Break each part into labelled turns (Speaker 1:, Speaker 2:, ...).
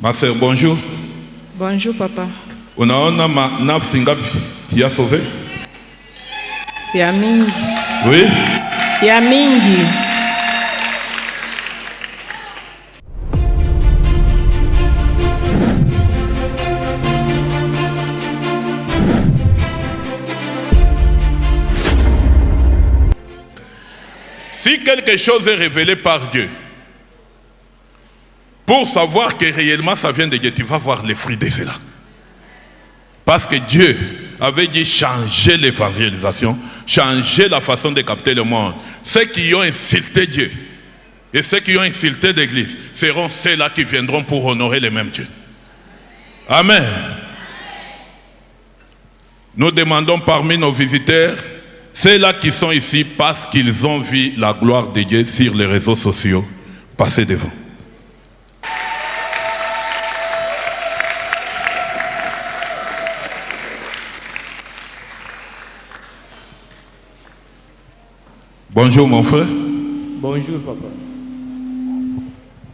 Speaker 1: Ma sœur, bonjour.
Speaker 2: Bonjour, papa.
Speaker 1: Unaona nafsi ngapi tia sauvé?
Speaker 2: Ya mingi.
Speaker 1: Oui?
Speaker 2: Ya mingi.
Speaker 1: Si quelque chose est révélé par Dieu, pour savoir que réellement ça vient de Dieu, tu vas voir les fruits de cela. Parce que Dieu avait dit changer l'évangélisation, changer la façon de capter le monde. Ceux qui ont insulté Dieu et ceux qui ont insulté l'Église seront ceux-là qui viendront pour honorer le même Dieu. Amen. Nous demandons parmi nos visiteurs, ceux-là qui sont ici parce qu'ils ont vu la gloire de Dieu sur les réseaux sociaux, passer devant. Bonjour mon frère.
Speaker 3: Bonjour papa.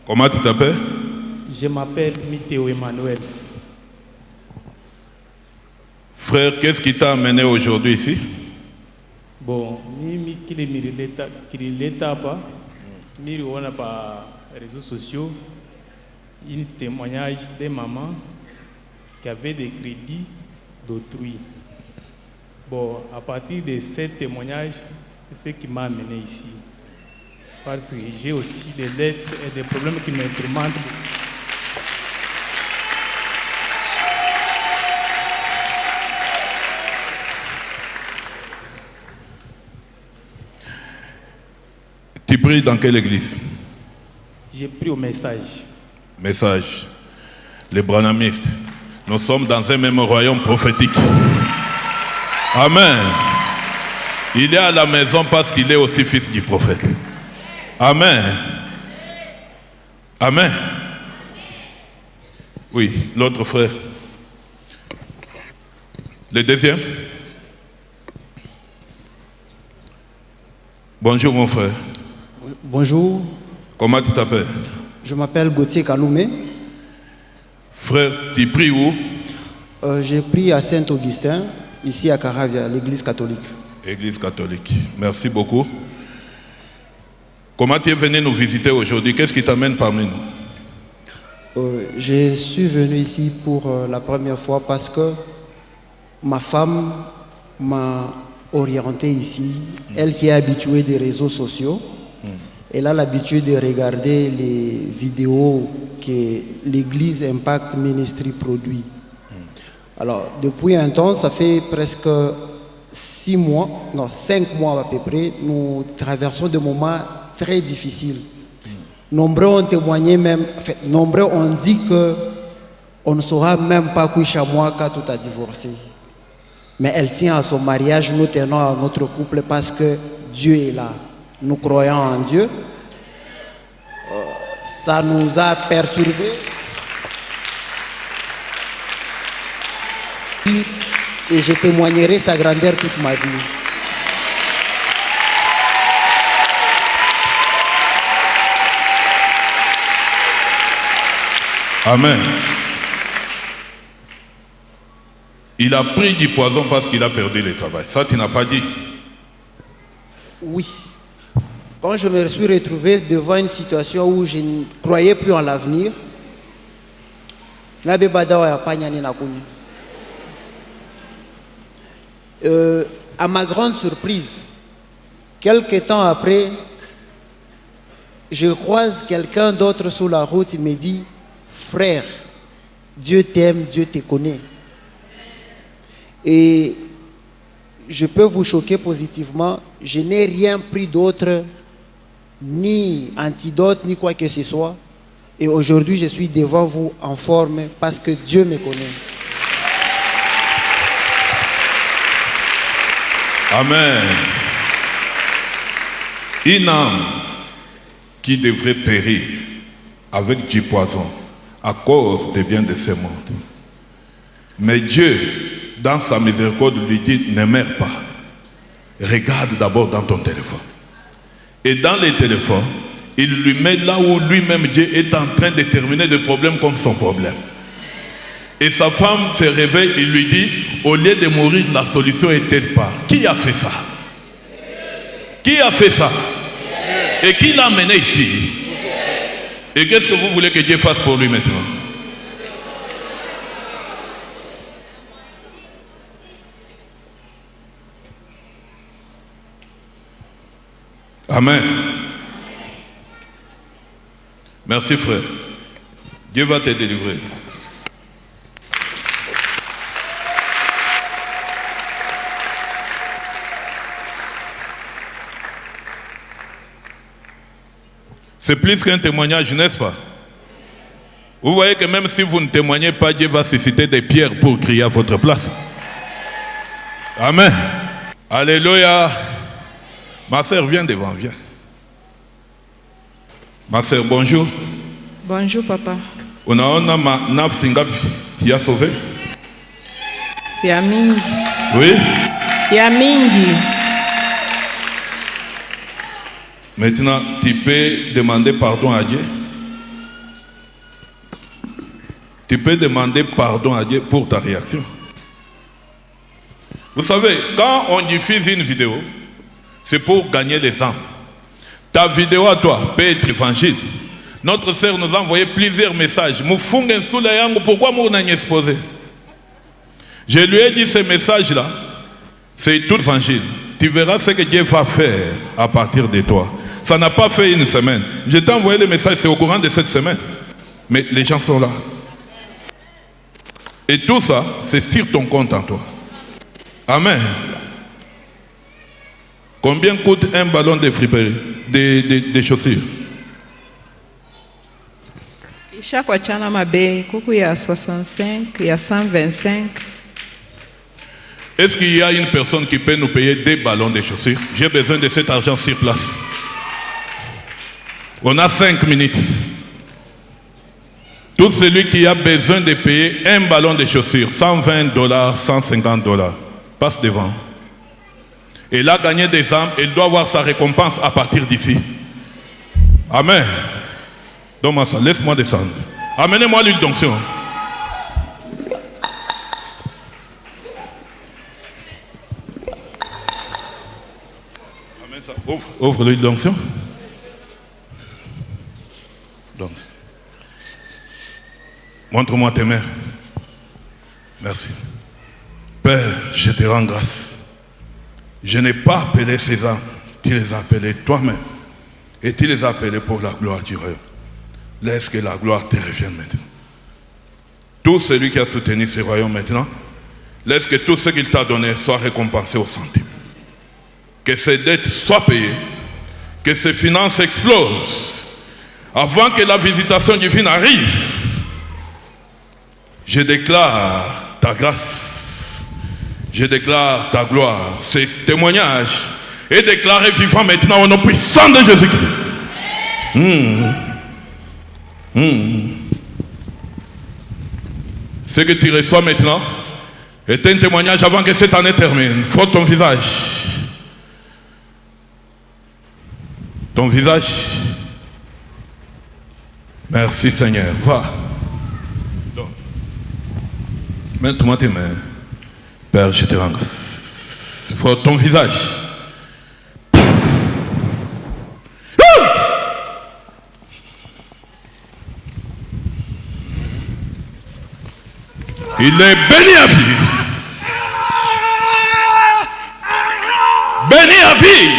Speaker 1: Comment tu t'appelles?
Speaker 3: Je m'appelle Mithéo Emmanuel.
Speaker 1: Frère, qu'est-ce qui t'a amené aujourd'hui ici?
Speaker 3: Bon, ni l'état pas, ni on a pas réseaux sociaux, un témoignage des mamans qui avaient des crédits d'autrui. Bon, à partir de ces témoignages, c'est ce qui m'a amené ici. Parce que j'ai aussi des lettres et des problèmes qui me tourmentent.
Speaker 1: Tu pries dans quelle église?
Speaker 3: J'ai pris au message.
Speaker 1: Message. Les branhamistes. Nous sommes dans un même royaume prophétique. Amen. Il est à la maison parce qu'il est aussi fils du prophète. Amen. Amen. Oui, l'autre frère. Le deuxième. Bonjour mon frère.
Speaker 4: Bonjour.
Speaker 1: Comment tu t'appelles?
Speaker 4: Je m'appelle Gauthier Kaloumé.
Speaker 1: Frère, tu pries où?
Speaker 4: J'ai pris à Saint-Augustin, ici à Caravia, l'église catholique.
Speaker 1: Église catholique. Merci beaucoup. Comment tu es venu nous visiter aujourd'hui? Qu'est-ce qui t'amène parmi nous?
Speaker 4: Je suis venu ici pour la première fois parce que ma femme m'a orienté ici. Elle qui est habituée des réseaux sociaux, elle a l'habitude de regarder les vidéos que l'église Impact Ministry produit. Alors, depuis un temps, ça fait presque 5 mois à peu près, nous traversons des moments très difficiles. Nombreux ont témoigné même, nombreux ont dit qu'on ne saura même pas qui chamois quand tout a divorcé. Mais elle tient à son mariage, nous tenons à notre couple parce que Dieu est là. Nous croyons en Dieu. Ça nous a perturbés. Et je témoignerai sa grandeur toute ma vie.
Speaker 1: Amen. Il a pris du poison parce qu'il a perdu le travail. Ça, tu n'as pas dit?
Speaker 4: Oui. Quand je me suis retrouvé devant une situation où je ne croyais plus en l'avenir, à ma grande surprise, quelques temps après, je croise quelqu'un d'autre sur la route, il me dit, frère, Dieu t'aime, Dieu te connaît. Et je peux vous choquer positivement, je n'ai rien pris d'autre, ni antidote, ni quoi que ce soit. Et aujourd'hui, je suis devant vous en forme parce que Dieu me connaît.
Speaker 1: Amen. Une âme qui devrait périr avec du poison à cause des biens de ce monde. Mais Dieu, dans sa miséricorde, lui dit, ne meurs pas. Regarde d'abord dans ton téléphone. Et dans les téléphones, il lui met là où lui-même Dieu est en train de terminer le problème comme son problème. Et sa femme se réveille et lui dit, au lieu de mourir, la solution est telle part. Qui a fait ça? Qui a fait ça? Et qui l'a amené ici? Et qu'est-ce que vous voulez que Dieu fasse pour lui maintenant? Amen. Merci frère. Dieu va te délivrer. C'est plus qu'un témoignage, n'est-ce pas? Vous voyez que même si vous ne témoignez pas, Dieu va susciter des pierres pour crier à votre place. Amen. Alléluia. Ma sœur, viens devant, viens. Ma sœur, bonjour.
Speaker 2: Bonjour, papa.
Speaker 1: Unaona nafsi ngapi tia sauvé?
Speaker 2: Ya mingi.
Speaker 1: Oui.
Speaker 2: Ya mingi.
Speaker 1: Maintenant, tu peux demander pardon à Dieu. Tu peux demander pardon à Dieu pour ta réaction. Vous savez, quand on diffuse une vidéo, c'est pour gagner les âmes. Ta vidéo à toi peut être évangile. Notre sœur nous a envoyé plusieurs messages. Pourquoi vous n'avez exposé? Je lui ai dit ce message-là, c'est tout évangile. Tu verras ce que Dieu va faire à partir de toi. Ça n'a pas fait une semaine. Je t'ai envoyé le message, c'est au courant de cette semaine. Mais les gens sont là. Et tout ça, c'est sur ton compte en toi. Amen. Combien coûte un ballon de friperie, des chaussures?
Speaker 2: Chaque wachana mabe, kuku ya 65, ya 125.
Speaker 1: Est-ce qu'il y a une personne qui peut nous payer des ballons de chaussures? J'ai besoin de cet argent sur place. On a 5 minutes. Tout celui qui a besoin de payer un ballon de chaussures, $120, $150, passe devant. Il a gagné des âmes, il doit avoir sa récompense à partir d'ici. Amen. Donne-moi ça, laisse-moi descendre. Amenez-moi l'huile d'onction. Amène ça. Ouvre l'huile d'onction. Donc, montre-moi tes mains. Merci. Père, je te rends grâce. Je n'ai pas appelé ces âmes, tu les as appelés toi-même. Et tu les as appelés pour la gloire du royaume. Laisse que la gloire te revienne maintenant. Tout celui qui a soutenu ce royaume maintenant, laisse que tout ce qu'il t'a donné soit récompensé au centime. Que ses dettes soient payées, que ses finances explosent. Avant que la visitation divine arrive, je déclare ta grâce, je déclare ta gloire. Ce témoignage est déclaré vivant maintenant au nom puissant de Jésus-Christ. Ce que tu reçois maintenant est un témoignage avant que cette année termine. Frotte ton visage. Ton visage. Merci Seigneur. Va. Mets-toi tes mains. Père, je te rends grâce. Frotte ton visage. Il est béni à vie. Béni à vie.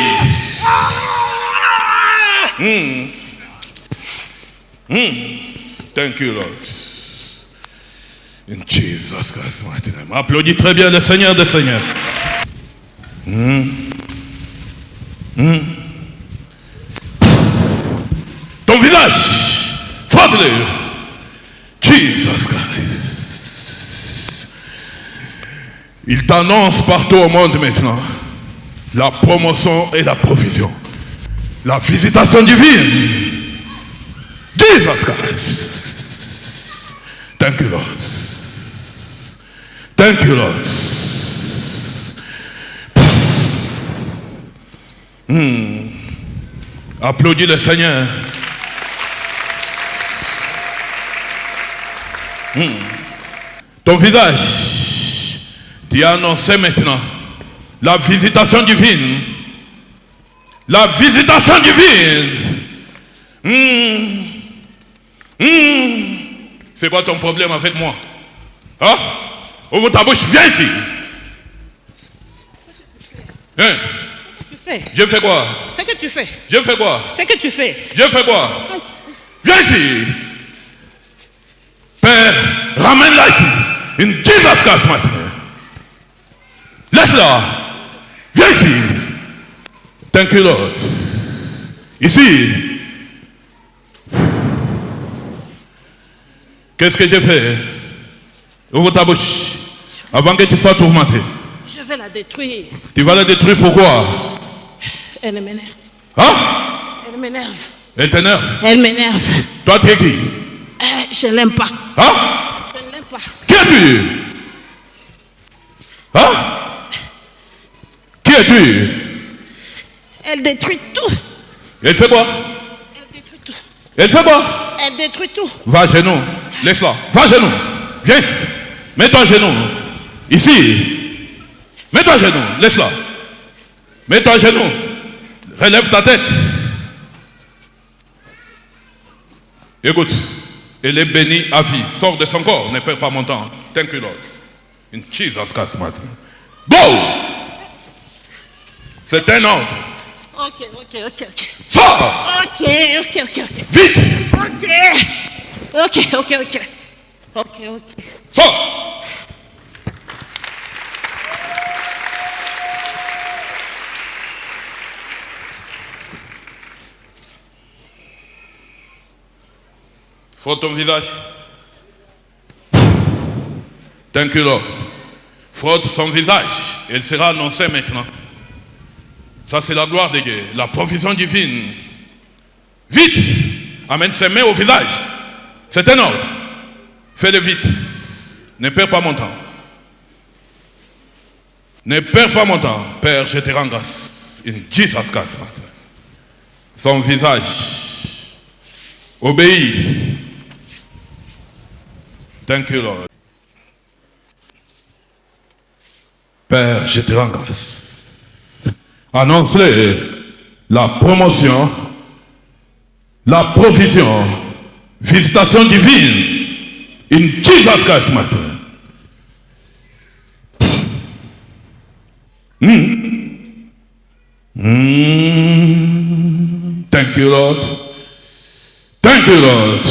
Speaker 1: Thank you, Lord. In Jesus Christ's mighty name. Applaudis très bien le Seigneur des Seigneurs. Ton visage. Frotte-le. Jesus Christ. Il t'annonce partout au monde maintenant la promotion et la provision. La visitation divine. Jesus Christ. Thank you, Lord. Thank you, Lord. Applaudis le Seigneur. Ton visage, tu as annoncé maintenant la visitation divine. La visitation divine. C'est quoi ton problème avec moi? Hein? Ouvre ta bouche, viens ici. Hein?
Speaker 5: Tu fais.
Speaker 1: Je fais quoi?
Speaker 5: Ce que tu fais.
Speaker 1: Je fais quoi?
Speaker 5: Ce que tu fais.
Speaker 1: Je fais quoi? Viens ici. Père, ramène-la ici. In Jesus Christ matin. Laisse-la. Viens ici. Thank you, Lord. Ici. Qu'est-ce que j'ai fait? Ouvre ta bouche. Avant que tu sois tourmenté.
Speaker 5: Je vais la détruire.
Speaker 1: Tu vas la détruire pourquoi?
Speaker 5: Elle m'énerve.
Speaker 1: Hein?
Speaker 5: Elle m'énerve.
Speaker 1: Elle t'énerve.
Speaker 5: Elle m'énerve.
Speaker 1: Toi, tu es qui?
Speaker 5: Je l'aime pas.
Speaker 1: Hein?
Speaker 5: Je ne l'aime pas.
Speaker 1: Qui es-tu? Hein? Qui es-tu?
Speaker 5: Elle détruit tout.
Speaker 1: Elle fait quoi?
Speaker 5: Elle détruit tout.
Speaker 1: Elle fait quoi?
Speaker 5: Elle détruit tout.
Speaker 1: Va à genoux. Laisse-la. Va à genoux. Viens ici. Mets-toi à genoux. Ici. Mets-toi à genoux. Laisse-la. Mets-toi à genoux. Relève ta tête. Écoute. Elle est bénie à vie. Sors de son corps. Ne perds pas mon temps. Thank you, Lord. In Jesus Christ, matin. Go! C'est un ordre.
Speaker 5: Ok.
Speaker 1: Sors!
Speaker 5: Ok.
Speaker 1: Vite!
Speaker 5: Ok.
Speaker 1: Sors! Frotte ton visage. Thank you, Lord. Frotte son visage. Elle sera annoncée maintenant. Ça, c'est la gloire de Dieu, la provision divine. Vite! Amène ses mains au visage. C'est un ordre. Fais-le vite. Ne perds pas mon temps. Ne perds pas mon temps. Père, je te rends grâce. In Jesus Christ. Son visage obéit. Thank you, Lord. Père, je te rends grâce. Annonce-le la promotion, la provision, visitation divine. In Jesus Christ matin. Thank you, Lord. Thank you, Lord.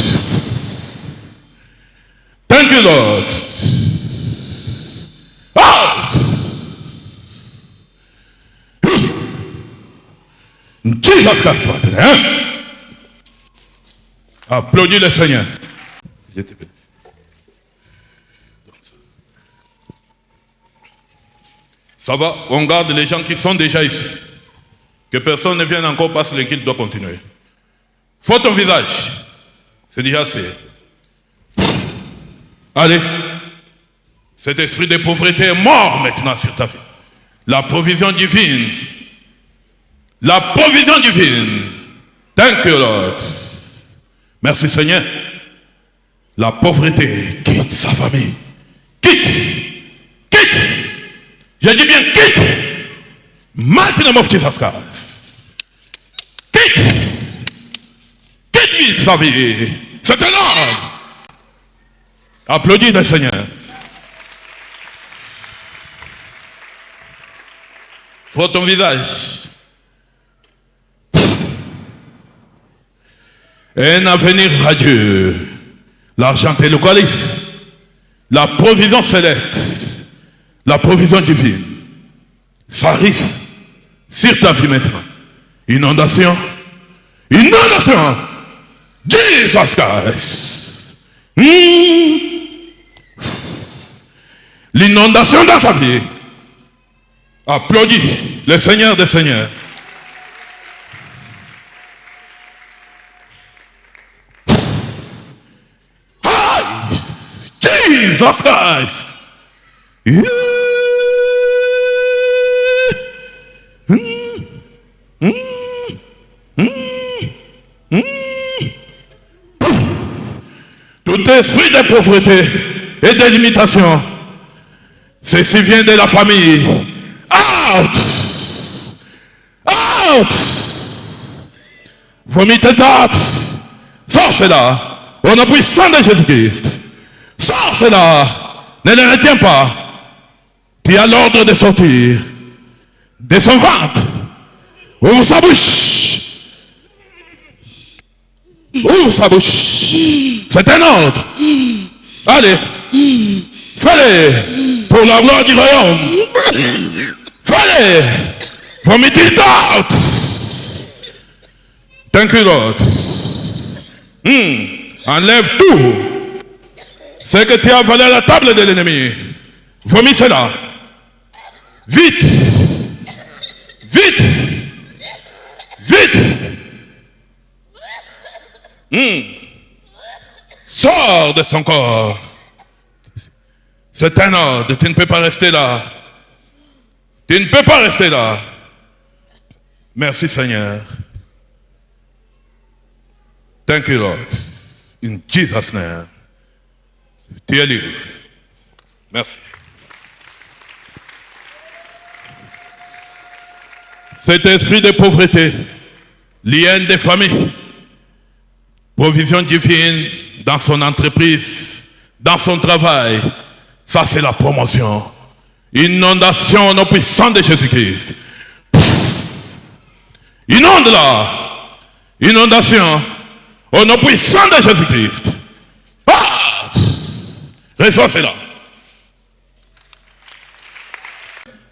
Speaker 1: Thank you, Lord. Ah! Jesus Christ matin. Hein? Applaudis le Seigneur. Je te bénis. Ça va, on garde les gens qui sont déjà ici. Que personne ne vienne encore parce que le culte doit continuer. Faut ton visage. C'est déjà assez. Allez. Cet esprit de pauvreté est mort maintenant sur ta vie. La provision divine. La provision divine. Thank you, Lord. Merci Seigneur. La pauvreté quitte sa famille. Quitte. Je dis bien quitte. Maintenant, mon petit Christ. Quitte sa vie. C'est un ordre. Applaudis le Seigneur. Frotte ton visage. Un avenir radieux. L'argent et le calice. La provision céleste. La provision divine. Ça arrive sur ta vie maintenant. Inondation. Jesus Christ. L'inondation dans sa vie. Applaudis le Seigneur des Seigneurs. Jesus Christ. Tout est esprit de pauvreté et de limitation, ceci vient de la famille. Out! Out! Vomis tes têtes. Sors cela. Au nom puissant de Jésus-Christ. Sors cela. Ne le retiens pas. Tu as l'ordre de sortir de son ventre. Ouvre sa bouche. Ouvre sa bouche. C'est un ordre. Allez. Fais-le pour la gloire du royaume. Fais-le. Vomit it out. Thank you, Lord. Enlève tout ce que tu as volé à la table de l'ennemi. Vomis cela. Vite. Vite. Vite. Sors de son corps. C'est un ordre. Tu ne peux pas rester là. Tu ne peux pas rester là. Merci Seigneur. Thank you Lord. In Jesus' name. Tu es libre. Merci. Cet esprit de pauvreté, lien des familles, provision divine dans son entreprise, dans son travail, ça c'est la promotion. Inondation au nom puissant de Jésus-Christ. Inonde-la. Inondation au nom puissant de Jésus-Christ. Ah! Reçois cela.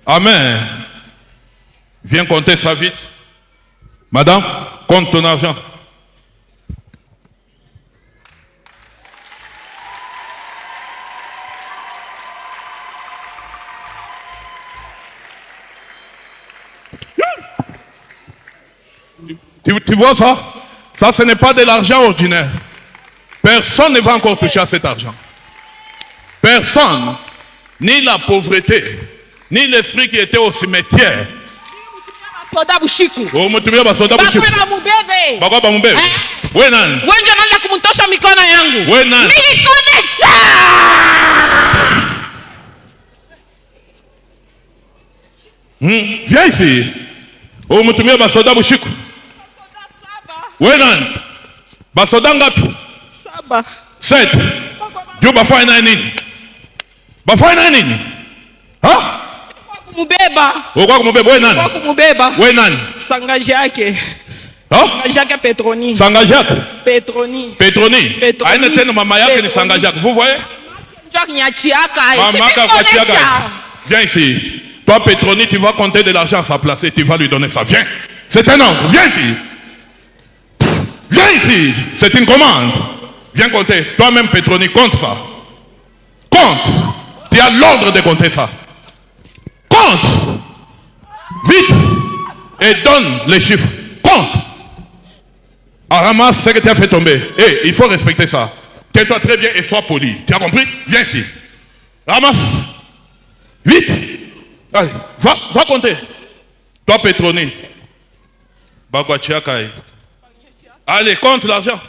Speaker 1: Amen. Viens compter ça vite. Madame, compte ton argent. Tu vois ça? Ça, ce n'est pas de l'argent ordinaire. Personne ne va encore toucher à cet argent. Personne. Ni la pauvreté, ni l'esprit qui était au cimetière.
Speaker 5: Soda bushiku.
Speaker 1: Oh, mutumia basoda bushiku.
Speaker 5: Bakweba mubebe.
Speaker 1: Bakweba mubebe. Wewe nani?
Speaker 5: Wewe ndio unaanza kumtosha mikono yangu.
Speaker 1: Wewe nani?
Speaker 5: Nilikonesha.
Speaker 1: Viens ici. Oh, mutumia basoda bushiku. Wewe nani? Basoda ngapi?
Speaker 5: 7.
Speaker 1: 7. Juu bafanya nini? Bafanya nini? Ha?
Speaker 5: Kumubeba.
Speaker 1: Kwa kumubeba wewe nani?
Speaker 5: Kwa kumubeba.
Speaker 1: Wewe nani?
Speaker 5: Sangaji yake.
Speaker 1: Ha?
Speaker 5: Jacques Petroni.
Speaker 1: Sangajak.
Speaker 5: Petroni.
Speaker 1: Petroni.
Speaker 5: Petroni.
Speaker 1: Aina tena mama yake ni Sangajak. Vous voyez?
Speaker 5: Jacques Nyachiaka.
Speaker 1: Maman Kakwatiaga. Viens ici. Toi Petroni, tu vas compter de l'argent à sa place et tu vas lui donner ça. Viens. C'est un ordre. Viens ici. Viens ici. C'est une commande. Viens compter. Toi-même Petroni, compte ça. Compte. Tu as l'ordre de compter ça. Compte. Vite. Et donne les chiffres. Compte. Ramasse ce que tu as fait tomber. Et il faut respecter ça. Tiens-toi très bien et sois poli. Tu as compris? Viens ici. Ramasse. Vite. Allez, va compter. Toi Petroni. Bagwachiakai. Allez, compte l'argent.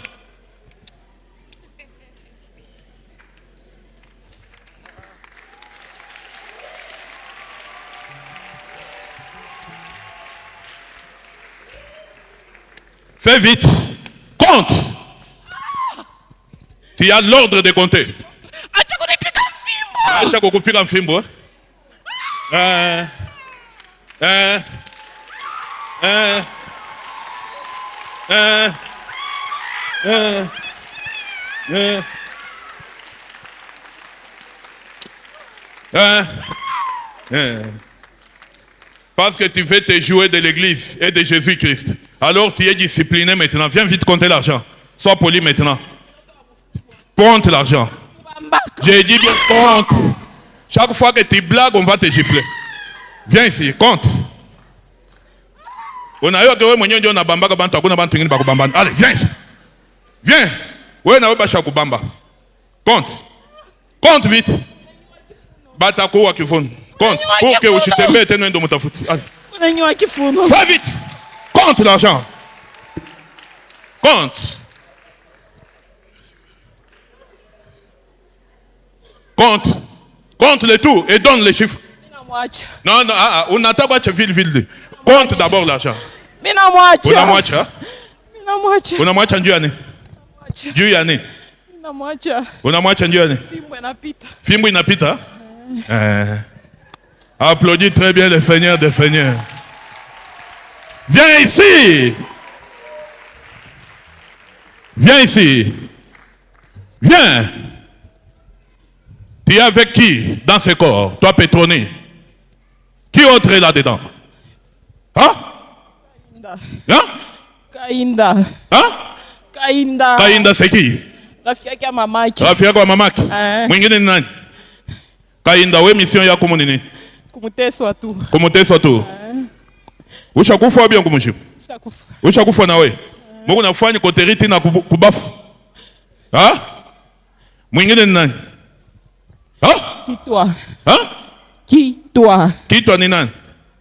Speaker 1: Fais vite. Compte. Tu as l'ordre de compter. Acha kukupiga mfimbo. Parce que tu veux te jouer de l'église et de Jésus-Christ. Alors tu es discipliné maintenant. Viens vite compter l'argent. Sois poli maintenant. Compte l'argent. J'ai dit bien compte. Chaque fois que tu blagues, on va te gifler. Viens ici, compte. Allez, viens ici. Viens. Compte. Compte vite. Batako wa kifuni. Compte. Pour que usitembe tena ndo mtafuti.
Speaker 5: Unanywa kifuno.
Speaker 1: Fais vite. Compte l'argent. Compte. Compte. Compte le tout et donne les chiffres.
Speaker 5: Mina mwacha.
Speaker 1: Non, non, on n'attend pas ville. Compte d'abord l'argent.
Speaker 5: Mina mwacha.
Speaker 1: Una mwacha.
Speaker 5: Mina mwacha.
Speaker 1: Una mwacha ndio yani. Juu yani.
Speaker 5: Mina mwacha.
Speaker 1: Una mwacha ndio yani.
Speaker 5: Fimbo inapita.
Speaker 1: Fimbo inapita. Applaudis très bien le Seigneur des Seigneurs. Viens ici. Viens ici. Viens. Tu es avec qui dans ce corps? Toi, Pétroné. Qui autre est là-dedans? Hein? Hein?
Speaker 5: Kainda.
Speaker 1: Hein?
Speaker 5: Kainda.
Speaker 1: Kainda c'est qui?
Speaker 5: Rafiki yake ya mamaki.
Speaker 1: Rafiki yako wa mamaki? Mwingine ni nani? Kainda, we mission yako nini?
Speaker 5: Kumuteswa tu.
Speaker 1: Kumuteswa tu. Ushakufa au bien kumushimu?
Speaker 5: Shakufa.
Speaker 1: Ushakufa na we? Mungu nafanya koteriti na kubafu. Ha? Mwingine ni nani? Ha?
Speaker 5: Kitwa.
Speaker 1: Ha?
Speaker 5: Kitwa.
Speaker 1: Kitwa ni nani?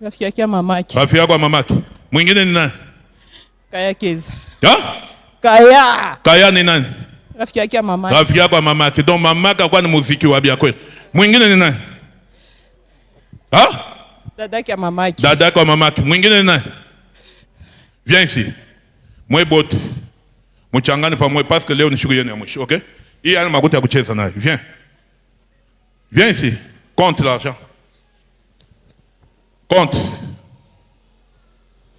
Speaker 5: Rafiki yake ya mamaki.
Speaker 1: Rafiki yako wa mamaki. Mwingine ni nani?
Speaker 5: Kaya Keza.
Speaker 1: Ha?
Speaker 5: Kaya.
Speaker 1: Kaya ni nani?
Speaker 5: Rafiki yake ya mamaki.
Speaker 1: Rafiki yako wa mamaki. Donc mamaki kwa ni muziki wa bia kweli. Mwingine ni nani? Ha?
Speaker 5: Dada yake ya mamaki.
Speaker 1: Dada yako wa mamaki. Mwingine ni nani? Viens ici. Moi bot. Mchangane pa moi parce que leo ni siku yenu ya mwisho, OK? Hii ana makuta ya kucheza nayo. Viens. Viens ici. Compte l'argent. Compte.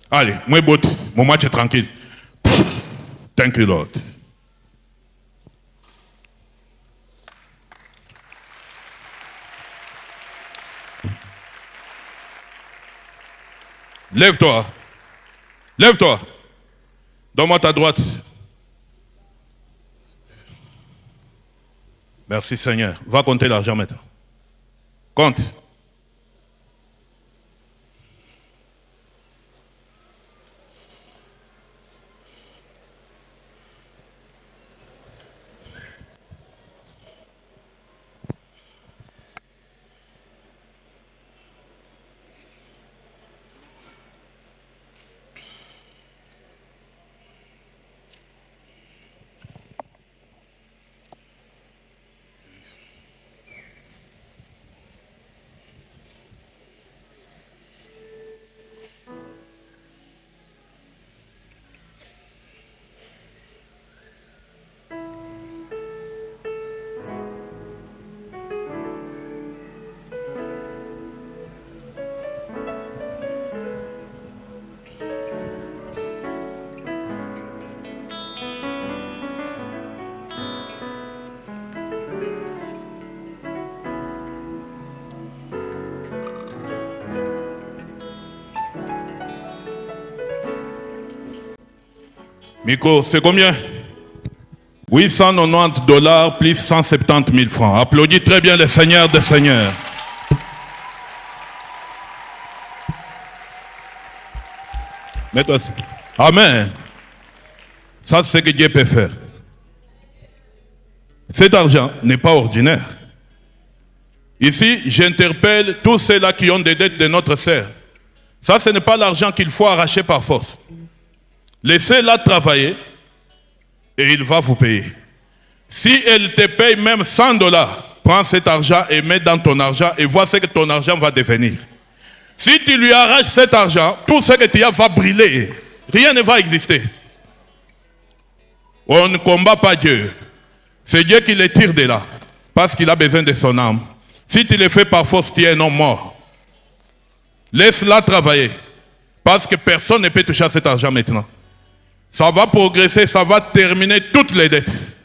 Speaker 1: Allez, moi bot. Mon match est tranquille. Thank you, Lord. Lève-toi. Lève-toi. Donne-moi ta droite. Merci Seigneur. Va compter l'argent maintenant. Compte. Miko, c'est combien? 890 $ plus 170 000 francs. Applaudis très bien le Seigneur des Seigneurs. Mets-toi assis. Amen. Ça, c'est ce que Dieu peut faire. Cet argent n'est pas ordinaire. Ici, j'interpelle tous ceux-là qui ont des dettes de notre sœur. Ça, ce n'est pas l'argent qu'il faut arracher par force. Laissez-la travailler et il va vous payer. Si elle te paye même 100 $, prends cet argent et mets dans ton argent et vois ce que ton argent va devenir. Si tu lui arraches cet argent, tout ce que tu as va brûler. Rien ne va exister. On ne combat pas Dieu. C'est Dieu qui le tire de là parce qu'il a besoin de son âme. Si tu le fais par force, tu es un homme mort. Laisse-la travailler parce que personne ne peut toucher à cet argent maintenant. Ça va progresser, ça va terminer toutes les dettes.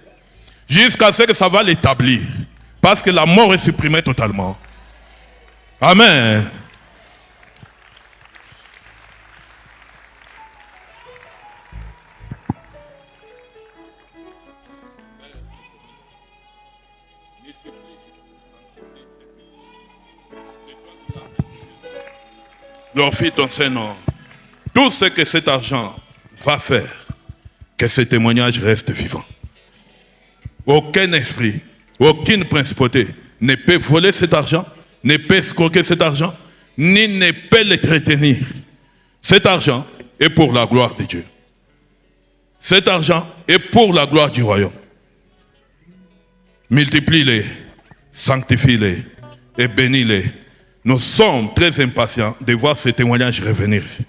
Speaker 1: Jusqu'à ce que ça va l'établir. Parce que la mort est supprimée totalement. Amen. Glorifie ton Saint-Nom. Tout ce que cet argent va faire, que ce témoignage reste vivant. Aucun esprit, aucune principauté ne peut voler cet argent, ne peut escroquer cet argent, ni ne peut le retenir. Cet argent est pour la gloire de Dieu. Cet argent est pour la gloire du royaume. Multiplie-les sanctifie-les et bénis-les. Nous sommes très impatients de voir ce témoignage revenir ici.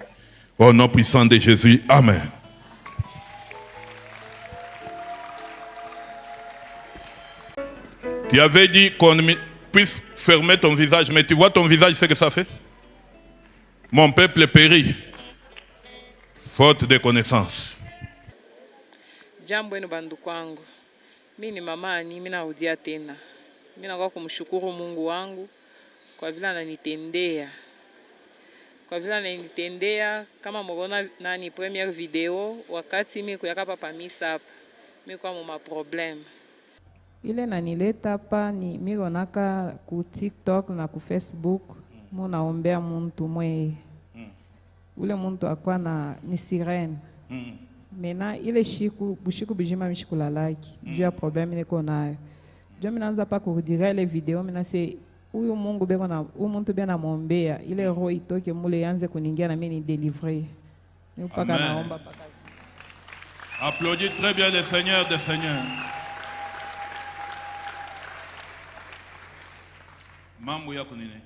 Speaker 1: Au nom puissant de Jésus, amen. Tu avais dit qu'on puisse fermer ton visage, mais tu vois ton visage, ce que ça fait? Mon peuple périt, faute de connaissance.
Speaker 2: Jambo enu bandu kwangu, mimi ni mama Ani, mimi narudia tena. Mimi nakuwa kumshukuru Mungu wangu kwa vile ananitendea. Kwa vile ananitendea, kama mgona nani première video wakati mimi kuyaka papa misa hapa. Mimi kwa mama problem. Ile nanileta hapa ni mironaka ku TikTok na ku Facebook. Munaombea muntu mwe. Ule muntu akwa na ni sirene. Mena ile bushiku bijima mishikulalaki. Juu ya problemi niko nayo. Juu minaanza pa kurudiria ile video mina se uyu Mungu beko na muntu bena mwombea ile roho itoke mule yanze kuningia na mimi ni délivrer. Ni upaka naomba paka.
Speaker 1: Applaudis très bien le Seigneur des Seigneurs. Mambo yako nini?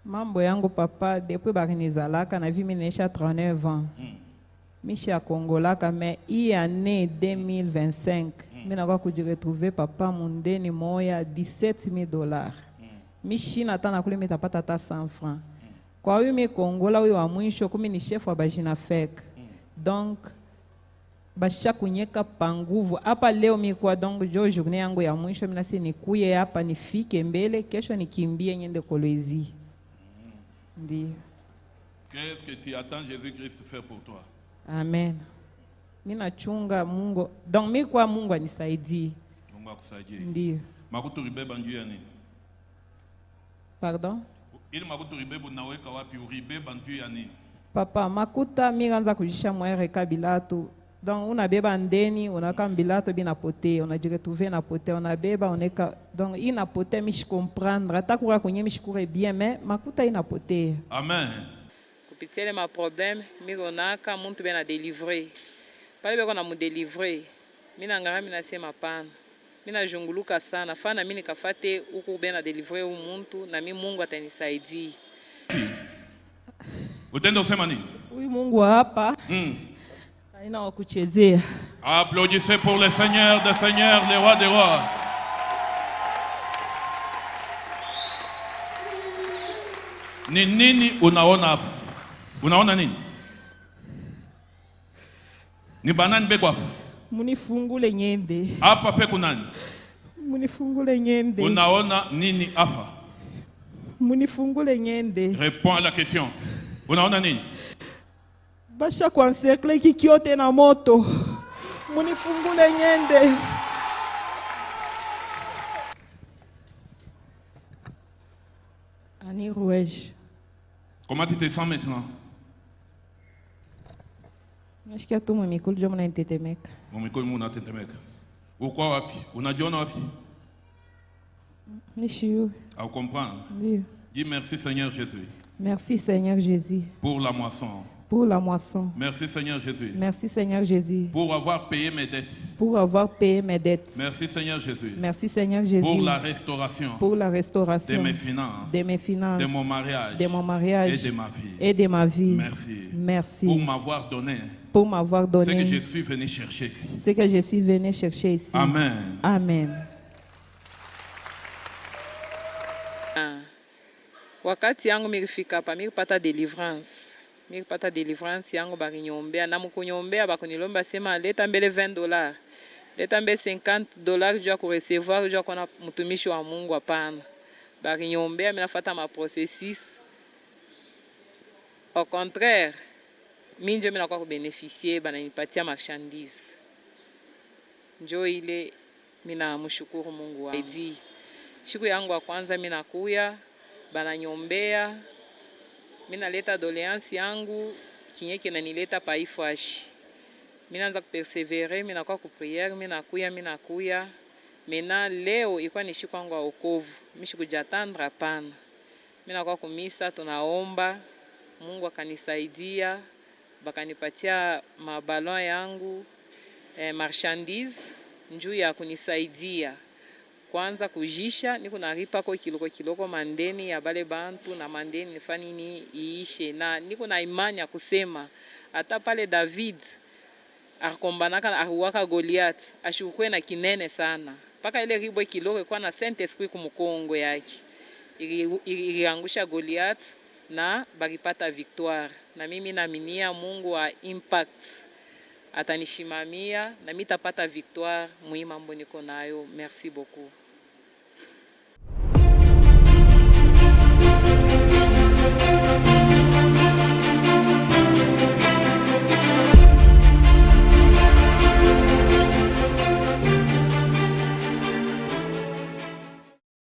Speaker 2: Mambo yangu papa depuis bakinizalaka na vi minesha 39 ans. Misha kongolaka mais hii année 2025 mimi nakuwa kujiretrouver papa mundeni moya $17,000. Mishi natana kule mitapata hata 100 francs. Kwa hiyo mimi Kongola huyo wa mwisho kumi ni chef wa bajina fek. Donc basha kunyeka panguvu. Hapa leo mimi kwa donc journée yangu ya mwisho mimi nasi nikuye hapa nifike mbele kesho nikimbie nyende Kolwezi. Ndiyo.
Speaker 1: Qu'est-ce que tu attends Jésus-Christ faire pour toi?
Speaker 2: Amen. Mimi nachunga Mungu. Donc mimi kwa Mungu anisaidie.
Speaker 1: Mungu akusaidie.
Speaker 2: Ndiyo.
Speaker 1: Makutu ribeba njuu ya nini?
Speaker 2: Pardon?
Speaker 1: Ili makutu ribeba unaweka wapi uribeba njuu ya nini?
Speaker 2: Papa, makuta mimi anza kujisha mwere kabilatu. Donc unabeba ndeni, unaka mbilato bina pote, unajiretrouver na pote, unabeba oneka. Donc ina pote mishi comprendre, atakura kwenye mishi kure bien mais makuta ina pote.
Speaker 1: Amen.
Speaker 2: Kupitia ile ma problème, mimi onaka muntu bena délivrer. Pale beko na mu délivrer. Mimi nangara mimi nasema pana. Mimi najunguluka sana, fana mimi nikafate huko bena délivrer muntu na mimi Mungu atanisaidia.
Speaker 1: Utenda usema nini?
Speaker 5: Huyu Mungu hapa haina wa kuchezea.
Speaker 1: Applaudissez pour le Seigneur des Seigneurs, le roi des rois. Ni nini unaona hapo? Unaona nini? Ni banani beko hapo?
Speaker 5: Munifungule nyende.
Speaker 1: Hapa peko nani?
Speaker 5: Munifungule nyende.
Speaker 1: Unaona nini hapa?
Speaker 5: Munifungule nyende.
Speaker 1: Réponds à la question. Unaona nini?
Speaker 5: Basha kwa encercle kikiote na moto. Munifungule nyende.
Speaker 2: Ani rouge.
Speaker 1: Comment tu te sens maintenant?
Speaker 2: Nasikia tu mumikulu jo mna ntetemeka.
Speaker 1: Mumikulu muna tetemeka. Uko wapi? Unajiona wapi?
Speaker 2: Nishiu.
Speaker 1: À comprendre.
Speaker 2: Oui.
Speaker 1: Dis merci Seigneur Jésus.
Speaker 2: Merci Seigneur Jésus.
Speaker 1: Pour la moisson.
Speaker 2: Pour la moisson.
Speaker 1: Merci Seigneur Jésus.
Speaker 2: Merci Seigneur Jésus.
Speaker 1: Pour avoir payé mes dettes.
Speaker 2: Pour avoir payé mes dettes.
Speaker 1: Merci Seigneur Jésus.
Speaker 2: Merci Seigneur Jésus.
Speaker 1: Pour la restauration.
Speaker 2: Pour la restauration.
Speaker 1: De mes finances.
Speaker 2: De mes finances.
Speaker 1: De mon mariage.
Speaker 2: De mon mariage.
Speaker 1: Et de ma vie.
Speaker 2: Et de ma vie.
Speaker 1: Merci.
Speaker 2: Merci.
Speaker 1: Pour m'avoir donné.
Speaker 2: Pour m'avoir donné.
Speaker 1: Ce que je suis venu chercher ici.
Speaker 2: Ce que je suis venu chercher ici.
Speaker 1: Amen.
Speaker 2: Amen. Wakati yangu mirifika hapa miripata deliverance. Miripata deliverance yangu bakinyombea na mukunyombea bakunilomba sema leta mbele $20. Leta mbele $50 juu ya kurecevoir juu ya kuona mtumishi wa Mungu hapana. Bakinyombea mimi nafuata ma processus. Au contraire, mimi ndio mimi nakuwa kubénéficier bananipatia marchandise. Njoo ile mimi namshukuru Mungu wangu. Siku yangu ya kwanza mimi nakuya bananyombea, mimi naleta doléance yangu kinye kinanileta pa ifwashi. Mimi naanza kuperseverer, mimi nakuwa ku prière, mimi nakuya. Mena leo ilikuwa ni siku yangu ya wokovu. Mimi sikujatandra hapana. Mimi nakuwa kumisa tunaomba, Mungu akanisaidia, bakanipatia mabalon yangu marchandise njuu ya kunisaidia kwanza kujisha niko naripa ko kiloko mandeni ya bale bantu na mandeni nifani ni iishe, na niko na imani ya kusema hata pale David akombanaka aruwaka Goliath ashukwe na kinene sana paka ile ribo kiloko kwa na Saint Esprit kumukongo yake iliangusha Goliath na bakipata victoire. Na mimi naaminia Mungu wa Impact atanishimamia na mitapata victoire muhimu ambayo niko nayo. Merci beaucoup.